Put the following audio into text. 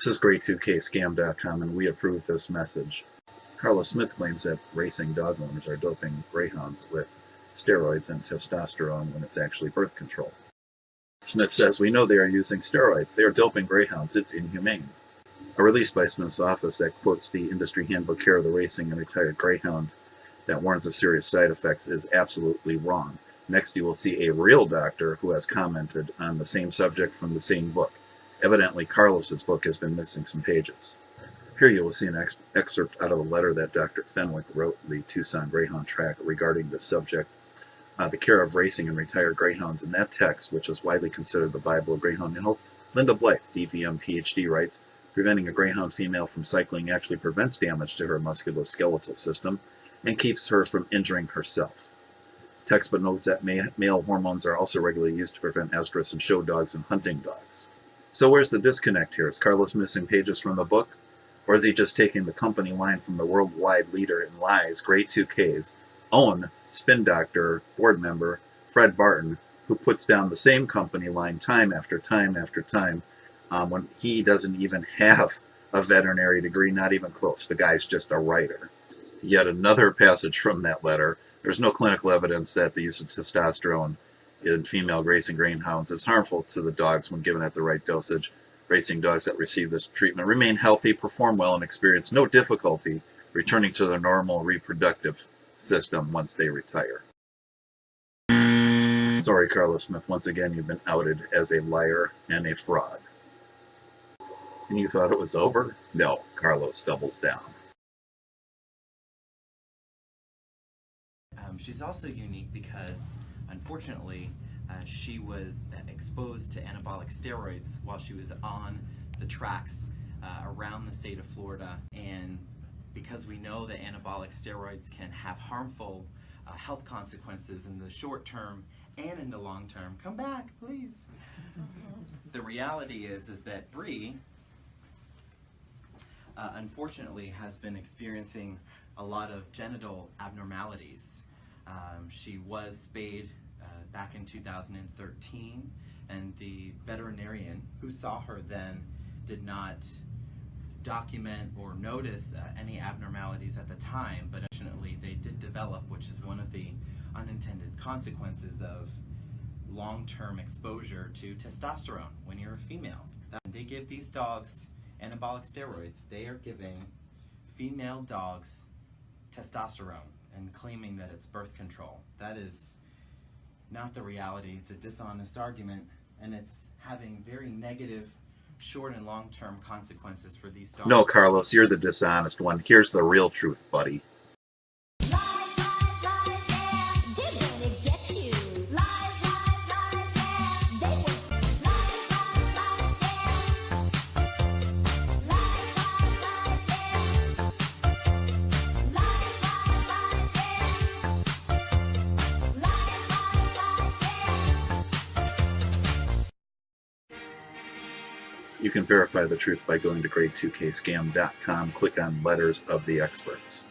This is grade2kscam.com, and we approve this message. Carlos Smith claims that racing dog owners are doping greyhounds with steroids and testosterone when it's actually birth control. Smith says, "We know they are using steroids. They are doping greyhounds. It's inhumane." A release by Smith's office that quotes the industry handbook Care of the Racing and Retired Greyhound that warns of serious side effects is absolutely wrong. Next, you will see a real doctor who has commented on the same subject from the same book. Evidently, Carlos's book has been missing some pages. Here you will see an excerpt out of a letter that Dr. Fenwick wrote the Tucson Greyhound track regarding the subject, the care of racing and retired greyhounds. In that text, which is widely considered the Bible of greyhound health, Linda Blythe, DVM PhD, writes, "Preventing a greyhound female from cycling actually prevents damage to her musculoskeletal system and keeps her from injuring herself." Text but notes that male hormones are also regularly used to prevent estrus in show dogs and hunting dogs. So where's the disconnect here? Is Carlos missing pages from the book? Or is he just taking the company line from the worldwide leader in lies, Grade 2K's own spin doctor board member, Fred Barton, who puts down the same company line time after time after time when he doesn't even have a veterinary degree, not even close. The guy's just a writer. Yet another passage from that letter. There's no clinical evidence that the use of testosterone in female racing greyhounds is harmful to the dogs when given at the right dosage. Racing dogs that receive this treatment remain healthy, perform well, and experience no difficulty returning to their normal reproductive system once they retire. Sorry, Carlos Smith, once again you've been outed as a liar and a fraud. And you thought it was over? No, Carlos doubles down. She's also unique because, unfortunately, she was exposed to anabolic steroids while she was on the tracks around the state of Florida. And because we know that anabolic steroids can have harmful health consequences in the short term and in the long term. Come back, please. The reality is that Bree, unfortunately, has been experiencing a lot of genital abnormalities. She was spayed back in 2013, and the veterinarian who saw her then did not document or notice any abnormalities at the time, but unfortunately they did develop, which is one of the unintended consequences of long-term exposure to testosterone when you're a female. They give these dogs anabolic steroids. They are giving female dogs testosterone and claiming that it's birth control. That is not the reality. It's a dishonest argument, and it's having very negative short and long-term consequences for these dogs. No, Carlos, you're the dishonest one. Here's the real truth, buddy. You can verify the truth by going to grade2kscam.com, click on Letters of the Experts.